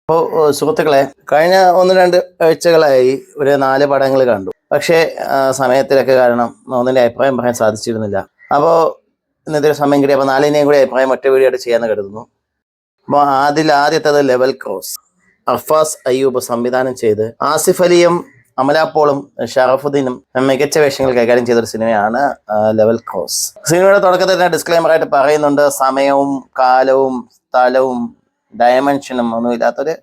അപ്പോൾ സുഹൃത്തുക്കളെ, കഴിഞ്ഞ 1-2 ആഴ്ചകളായി ഒരു 4 പടങ്ങൾ കണ്ടു. പക്ഷേ സമയത്തിലൊക്കെ കാരണം ഒന്നിൻ്റെ അഭിപ്രായം പറയാൻ സാധിച്ചിരുന്നില്ല. അപ്പോൾ ഇന്നത്തെ സമയം കിട്ടി. അപ്പോൾ 4നെയും കൂടി അഭിപ്രായം ഒറ്റ വീഡിയോ ആയിട്ട് ചെയ്യാമെന്ന് കരുതുന്നു. അപ്പോൾ ആദ്യത്തേത് ലെവൽ ക്രോസ്. അർഫാസ് അയ്യൂബ് സംവിധാനം ചെയ്ത് ആസിഫ് അലിയും അമല പോളും ഷറഫുദ്ദീനും മികച്ച വേഷങ്ങൾ കൈകാര്യം ചെയ്തൊരു സിനിമയാണ് ലെവൽ ക്രോസ്. സിനിമയുടെ തുടക്കത്തിൽ തന്നെ ഡിസ്ക്ലൈമറായിട്ട് പറയുന്നുണ്ട്, സമയവും കാലവും സ്ഥലവും ഡയമെൻഷനും ഒന്നുമില്ലാത്തൊരു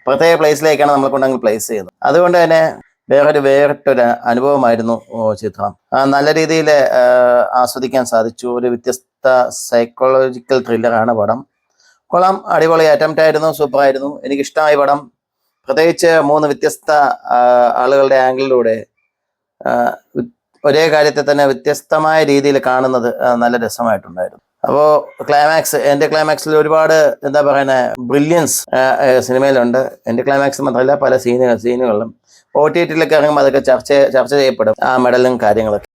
പ്രത്യേക പ്ലേസിലേക്കാണ് നമ്മളെ കൊണ്ടങ്ങ് പ്ലേസ് ചെയ്യുന്നത്. അതുകൊണ്ട് തന്നെ വേറിട്ടൊരു അനുഭവമായിരുന്നു ചിത്രം. നല്ല രീതിയിൽ ആസ്വദിക്കാൻ സാധിച്ചു. ഒരു വ്യത്യസ്ത സൈക്കോളജിക്കൽ ത്രില്ലറാണ് പടം. കൊള്ളാം, അടിപൊളി അറ്റംപ്റ്റ് ആയിരുന്നു, സൂപ്പറായിരുന്നു. എനിക്കിഷ്ടമായി പടം. പ്രത്യേകിച്ച് 3 വ്യത്യസ്ത ആളുകളുടെ ആംഗിളിലൂടെ ഒരേ കാര്യത്തെ തന്നെ വ്യത്യസ്തമായ രീതിയിൽ കാണുന്നത് നല്ല രസമായിട്ടുണ്ടായിരുന്നു. അപ്പോൾ എൻ്റെ ക്ലൈമാക്സിൽ ഒരുപാട് എന്താ പറയുന്നത് ബ്രില്യൻസ് സിനിമയിലുണ്ട്. എൻ്റെ ക്ലൈമാക്സ് മാത്രമല്ല, പല സീനുകളിലും OTT-യിലൊക്കെ ഇറങ്ങുമ്പോൾ അതൊക്കെ ചർച്ച ചെയ്യപ്പെടും, ആ മെഡലും കാര്യങ്ങളൊക്കെ.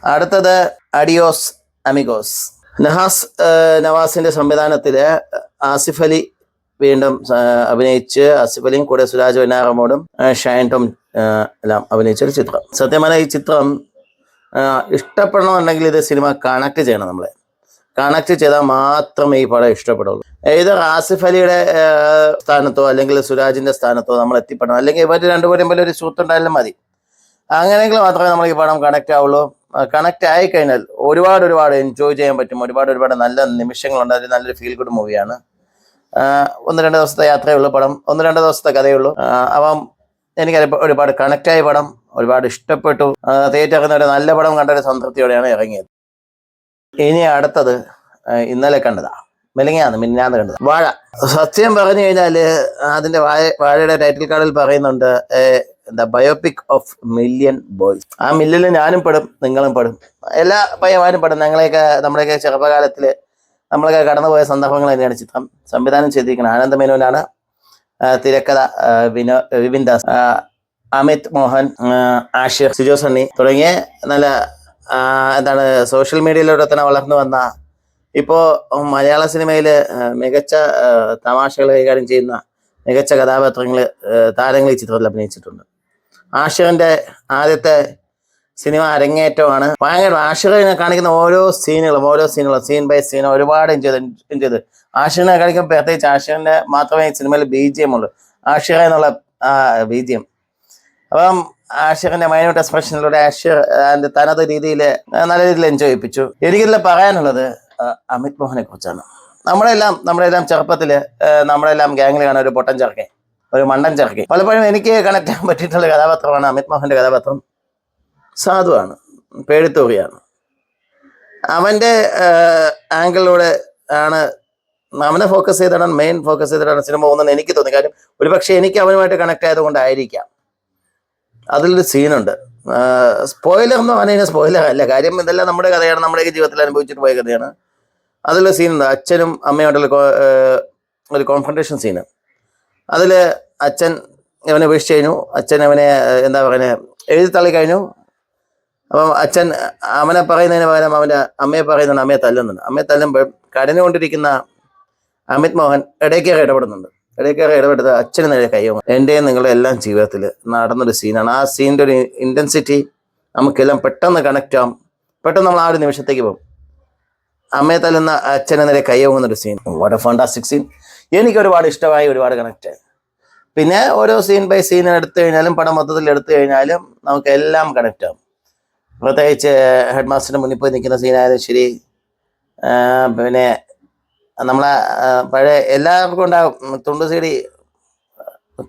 അടുത്തത് അഡിയോസ് അമിഗോസ്. നവാസിന്റെ സംവിധാനത്തിൽ ആസിഫ് അലി വീണ്ടും അഭിനയിച്ച്, ആസിഫ് അലിയും കൂടെ സുരാജ് വെഞ്ഞാറമൂടും ഷൈൻ ടോം എല്ലാം അഭിനയിച്ചൊരു ചിത്രം. സത്യം പറഞ്ഞാൽ ഈ ചിത്രം ഇഷ്ടപ്പെടണമെന്നുണ്ടെങ്കിൽ ഇത് സിനിമ കണക്ട് ചെയ്യണം. നമ്മളെ കണക്ട് ചെയ്താൽ മാത്രമേ ഈ പടം ഇഷ്ടപ്പെടുള്ളൂ. ഇത് ആസിഫ് അലിയുടെ സ്ഥാനത്തോ അല്ലെങ്കിൽ സുരാജിന്റെ സ്ഥാനത്തോ നമ്മൾ എത്തിപ്പെടണം. അല്ലെങ്കിൽ ഇവർ രണ്ടുപേരും പോലെ ഒരു സുഹൃത്തുണ്ടായാലും മതി. അങ്ങനെയെങ്കിൽ മാത്രമേ നമ്മൾ ഈ പടം കണക്ട് ആവുള്ളൂ. കണക്ട് ആയിക്കഴിഞ്ഞാൽ ഒരുപാട് എൻജോയ് ചെയ്യാൻ പറ്റും. ഒരുപാട് നല്ല നിമിഷങ്ങളുണ്ട്. അത് നല്ലൊരു ഫീൽ ഗുഡ് മൂവിയാണ്. 1-2 ദിവസത്തെ യാത്രയുള്ളൂ പടം, 1-2 ദിവസത്തെ കഥയുള്ളൂ. അപ്പം എനിക്ക് ഒരുപാട് കണക്റ്റായ പടം, ഒരുപാട് ഇഷ്ടപ്പെട്ടു. തിയേറ്ററിൽ ഒരു നല്ല പടം കണ്ടൊരു സംതൃപ്തിയോടെയാണ് ഇറങ്ങിയത്. ഇനി അടുത്തത് ഇന്നലെ കണ്ടതാ, മിനിഞ്ഞാന്ന് കണ്ടത് വാഴ. സത്യം പറഞ്ഞു കഴിഞ്ഞാൽ അതിന്റെ വാഴയുടെ ടൈറ്റിൽ കാർഡിൽ പറയുന്നുണ്ട് ബയോപിക് ഓഫ് മില്യൺ ബോയ്സ്. ആ മില്യണിൽ ഞാനും പെടും, നിങ്ങളും പെടും, എല്ലാ പയ്യന്മാരും പെടും. നമ്മുടെയൊക്കെ ചെറുപ്പകാലത്തിൽ നമ്മളൊക്കെ കടന്നുപോയ സന്ദർഭങ്ങൾ തന്നെയാണ് ചിത്രം. സംവിധാനം ചെയ്തിരിക്കുന്നത് ആനന്ദ് മേനോനാണ്. തിരക്കഥ വിപിൻ ദാസ്, അമിത് മോഹൻ, ആഷിർ, സിജോ സണ്ണി തുടങ്ങിയ നല്ല സോഷ്യൽ മീഡിയയിലൂടെ തന്നെ വളർന്നു വന്ന, ഇപ്പോൾ മലയാള സിനിമയിൽ മികച്ച തമാശകൾ കൈകാര്യം ചെയ്യുന്ന മികച്ച താരങ്ങൾ ഈ ചിത്രത്തിൽ അഭിനയിച്ചിട്ടുണ്ട്. ആഷിറിന്റെ ആദ്യത്തെ സിനിമ അരങ്ങേറ്റമാണ്. ഭയങ്കര ആഷിറിനെ കാണിക്കുന്ന ഓരോ സീനുകളും സീൻ ബൈ സീൻ ഒരുപാട് എൻജോയ് ചെയ്ത്. ആഷിറിനെ കാണിക്കുമ്പോൾ പ്രത്യേകിച്ച് ആഷിറിന്റെ മാത്രമേ ഈ സിനിമയിൽ BGM ഉള്ളൂ, ആഷിറ എന്നുള്ള BGM. അപ്പം ആഷിറിന്റെ മൈന്യൂട്ട് എക്സ്പ്രഷനിലൂടെ ആഷിർ അതിന്റെ തനത് രീതിയിൽ നല്ല രീതിയിൽ എൻജോയ് ചെയ്യിപ്പിച്ചു. എനിക്കിതിൽ പറയാനുള്ളത് അമിത് മോഹനെ കുറിച്ചാണ്. നമ്മളെല്ലാം ചെറുപ്പത്തില് നമ്മളെല്ലാം ഗ്യാങ്ങിൽ കാണാൻ ഒരു പൊട്ടൻ ചെറുക്കൻ, ഒരു മണ്ടൻ ചെറുക്കൻ. പലപ്പോഴും എനിക്ക് കണക്ട് ചെയ്യാൻ പറ്റിയിട്ടുള്ള കഥാപാത്രമാണ് അമിത് മോഹന്റെ കഥാപാത്രം. സാധുവാണ്, പേടിത്തോറിയാണ്. അവന്റെ ആംഗിളിലൂടെ ആണ്, അവനെ മെയിൻ ഫോക്കസ് ചെയ്തിട്ടാണ് സിനിമ പോകുന്നതെന്ന് എനിക്ക് തോന്നി. കാര്യം ഒരുപക്ഷെ എനിക്ക് അവനുമായിട്ട് കണക്ട് ആയതുകൊണ്ടായിരിക്കാം. അതിലൊരു സീനുണ്ട്, സ്പോയിലർ എന്ന് പറഞ്ഞു കഴിഞ്ഞാൽ സ്പോയിലർ അല്ല, കാര്യം ഇതെല്ലാം നമ്മുടെ കഥയാണ്, നമ്മുടെയൊക്കെ ജീവിതത്തിൽ അനുഭവിച്ചിട്ട് പോയ കഥയാണ്. അതിലുള്ള സീനുണ്ട്, അച്ഛനും അമ്മയോടുള്ള ഒരു കോൺഫ്രണ്ടേഷൻ സീന്. അതിൽ അച്ഛൻ അവനെ വീഴ്ച കഴിഞ്ഞു, അച്ഛൻ അവനെ എന്താ പറയുന്നത് എഴുതി തള്ളിക്കഴിഞ്ഞു. അപ്പം അച്ഛൻ അവനെ പറയുന്നതിന് പകരം അവൻ്റെ അമ്മയെ പറയുന്നുണ്ട്, അമ്മയെ തല്ലുന്നുണ്ട്. അമ്മയെ തല്ലുമ്പോൾ കരഞ്ഞുകൊണ്ടിരിക്കുന്ന അമിത് മോഹൻ ഇടയ്ക്കേറെ ഇടപെട്ടത് അച്ഛന് നേരെ കയ്യോ. എൻ്റെയും നിങ്ങളുടെ എല്ലാം ജീവിതത്തിൽ നടന്നൊരു സീനാണ്. ആ സീനിൻ്റെ ഒരു ഇൻറ്റൻസിറ്റി നമുക്കെല്ലാം പെട്ടെന്ന് കണക്റ്റ് ആവും. പെട്ടെന്ന് നമ്മൾ ആ ഒരു നിമിഷത്തേക്ക് പോകും. അമ്മയെ തല്ലുന്ന അച്ഛനെ നേരെ കയ്യോങ്ങുന്നൊരു scene, what a fantastic scene. എനിക്ക് ഒരുപാട് ഇഷ്ടമായി, ഒരുപാട് കണക്റ്റായി. പിന്നെ ഓരോ സീൻ ബൈ സീൻ എടുത്തു കഴിഞ്ഞാലും, പടം മൊത്തത്തിൽ എടുത്തു കഴിഞ്ഞാലും നമുക്ക് എല്ലാം കണക്റ്റ് ആവും. പ്രത്യേകിച്ച് ഹെഡ് മാസ്റ്ററിന് മുന്നിൽ പോയി നിൽക്കുന്ന സീനായാലും ശരി, പിന്നെ നമ്മളെ പഴയ എല്ലാവർക്കും ഉണ്ടാകും തുണ്ട് CD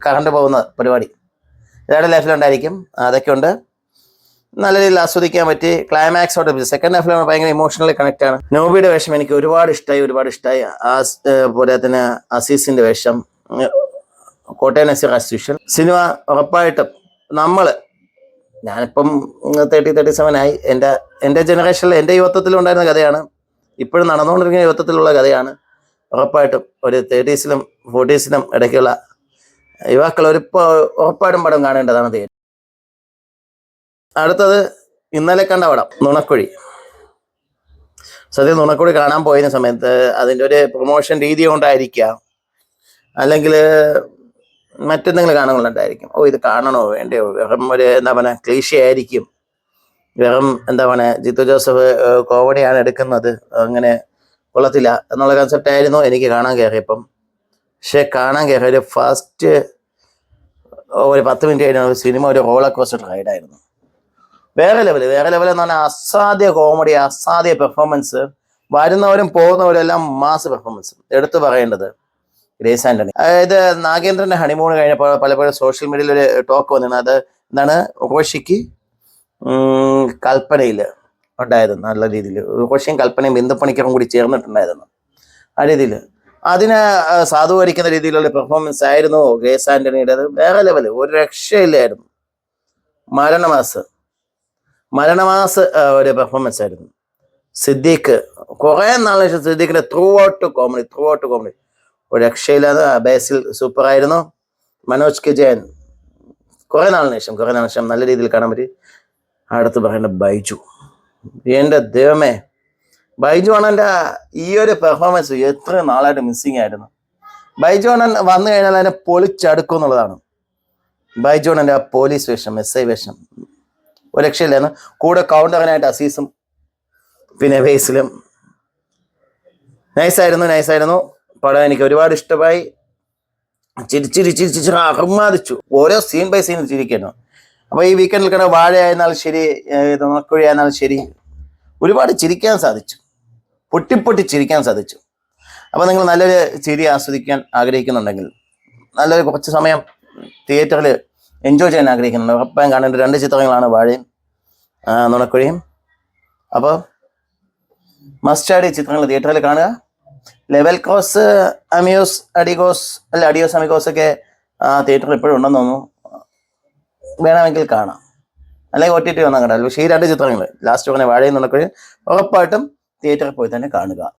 കറണ്ട് പോകുന്ന പരിപാടി എല്ലാവരുടെ ലൈഫിലുണ്ടായിരിക്കും. അതൊക്കെ ഉണ്ട്, നല്ല രീതിയിൽ ആസ്വദിക്കാൻ പറ്റി. ക്ലൈമാക്സോടെ സെക്കൻഡ് ഹാഫിൽ ഭയങ്കര ഇമോഷണലി കണക്റ്റാണ്. നോബിയുടെ വേഷം എനിക്ക് ഒരുപാട് ഇഷ്ടമായി. പോലെ തന്നെ അസീസിന്റെ വേഷം, കോട്ടയം നസീർ ആസ് യൂഷ്വൽ. സിനിമ ഉറപ്പായിട്ടും ഞാനിപ്പം 37 ആയി. എൻ്റെ ജനറേഷനിൽ എൻ്റെ യുവത്വത്തിലുണ്ടായിരുന്ന കഥയാണ്, ഇപ്പോഴും നടന്നുകൊണ്ടിരിക്കുന്ന യുവത്വത്തിലുള്ള കഥയാണ്. ഉറപ്പായിട്ടും ഒരു 30s-ലും 40s-ലും ഇടയ്ക്കുള്ള യുവാക്കൾ ഉറപ്പായിട്ടും പടം കാണേണ്ടതാണ് തീയതി. അടുത്തത് ഇന്നലെ കണ്ട പടം നുണക്കുഴി. സത്യം നുണക്കുഴി കാണാൻ പോയതിന് സമയത്ത് അതിൻ്റെ ഒരു പ്രൊമോഷൻ രീതി കൊണ്ടായിരിക്കാം അല്ലെങ്കിൽ മറ്റെന്തെങ്കിലും കാണുന്നുണ്ടായിരിക്കും. ഓ, ഇത് കാണണോ വേണ്ടയോ, വെറും ഒരു എന്താ പറയുക ക്ലീശ ആയിരിക്കും, വെറും എന്താ പറയുക ജിത്തു ജോസഫ് കോമഡിയാണ് എടുക്കുന്നത്, അങ്ങനെ കൊള്ളത്തില്ല എന്നുള്ള കൺസെപ്റ്റ് ആയിരുന്നു എനിക്ക് കാണാൻ കയറിയപ്പം. പക്ഷെ കാണാൻ കയറിയ ഒരു ഫസ്റ്റ് ഒരു 10 മിനിറ്റ് കഴിഞ്ഞ സിനിമ ഒരു റോളർ കോസ്റ്റർ റൈഡായിരുന്നു. വേറെ ലെവൽ എന്ന് പറഞ്ഞാൽ അസാധ്യ കോമഡി, അസാധ്യ പെർഫോമൻസ്, വരുന്നവരും പോകുന്നവരും എല്ലാം മാസ് പെർഫോമൻസ്. എടുത്തു പറയേണ്ടത് ഗ്രേസ് ആന്റണി. അതായത് നാഗേന്ദ്രന്റെ ഹണിമൂൺ കഴിഞ്ഞപ്പോൾ പലപ്പോഴും സോഷ്യൽ മീഡിയയിൽ ഒരു ടോക്ക് വന്നിരുന്നു. അത് എന്താണ്, ഉർവശിക്ക് കൽപ്പനയിൽ ഉണ്ടായത് നല്ല രീതിയിൽ, ഉർവശിയും കൽപ്പനയും ബിന്ദുപ്പണിക്കറും കൂടി ചേർന്നിട്ടുണ്ടായിരുന്നു ആ രീതിയിൽ. അതിനെ സാധൂകരിക്കുന്ന രീതിയിലുള്ള പെർഫോമൻസ് ആയിരുന്നു ഗ്രേസ് ആന്റണിയുടേത്. വേറെ ലെവൽ, ഒരു രക്ഷയില്ലായിരുന്നു. മരണമാസ് ഒരു പെർഫോമൻസ് ആയിരുന്നു. സിദ്ദീഖ് കുറേ നാളിന് ശേഷം സിദ്ദീഖിന്റെ ത്രൂ ഔട്ട് കോമഡി ഒരു രക്ഷയില്ലാതെ. ബേസിൽ സൂപ്പറായിരുന്നു. മനോജ് കെ ജയൻ കുറേ നാളിന് ശേഷം നല്ല രീതിയിൽ കാണാൻ പറ്റി. അടുത്ത് പറയേണ്ട ബൈജു. എൻ്റെ ദൈവമേ, ബൈജു അണ്ണൻ്റെ ഈ ഒരു പെർഫോമൻസ് എത്ര നാളായിട്ട് മിസ്സിങ് ആയിരുന്നു. ബൈജു അണ്ണൻ വന്നു കഴിഞ്ഞാൽ അതിനെ പൊളിച്ചടുക്കും എന്നുള്ളതാണ്. ബൈജു അണ്ണൻ്റെ ആ പോലീസ് വേഷം, SI വേഷം ഒരു രക്ഷയില്ലായിരുന്നു. കൂടെ കൗണ്ടറിനായിട്ട് അസീസും പിന്നെ ബേസിലും. നൈസായിരുന്നു പടം. എനിക്ക് ഒരുപാട് ഇഷ്ടമായി. ചിരിച്ചിരി അർമാദിച്ചു. ഓരോ സീൻ ബൈ സീൻ ചിരിക്കുന്നു. അപ്പോൾ ഈ വീക്കെൻഡിൽ കിടന്ന വാഴ ആയിരുന്നാലും ശരി, നുണക്കുഴി ആയിരുന്നാലും ശരി, ഒരുപാട് ചിരിക്കാൻ സാധിച്ചു, പൊട്ടി ചിരിക്കാൻ സാധിച്ചു. അപ്പോൾ നിങ്ങൾ നല്ലൊരു ചിരി ആസ്വദിക്കാൻ ആഗ്രഹിക്കുന്നുണ്ടെങ്കിൽ, നല്ലൊരു കുറച്ച് സമയം തിയേറ്ററിൽ എൻജോയ് ചെയ്യാൻ ആഗ്രഹിക്കുന്നുണ്ട്, ഉറപ്പായും കാണേണ്ട 2 ചിത്രങ്ങളാണ് വാഴയും നുണക്കുഴിയും. അപ്പോൾ മസ്റ്റായിട്ട് ചിത്രങ്ങൾ തിയേറ്ററിൽ കാണുക. ലെവൽ ക്രോസ്, അഡിയോസ് അമിഗോസ് ഒക്കെ തിയേറ്ററിൽ ഇപ്പോഴും ഉണ്ടെന്ന് തോന്നുന്നു. വേണമെങ്കിൽ കാണാം, അല്ലെങ്കിൽ OTT വന്നാൽ കണ്ടാൽ. പക്ഷേ ഈ 2 ചിത്രങ്ങൾ ലാസ്റ്റ് പറഞ്ഞ വാഴയും നുണക്കുഴിയും ഉറപ്പായിട്ടും തിയേറ്ററിൽ പോയി തന്നെ കാണുക.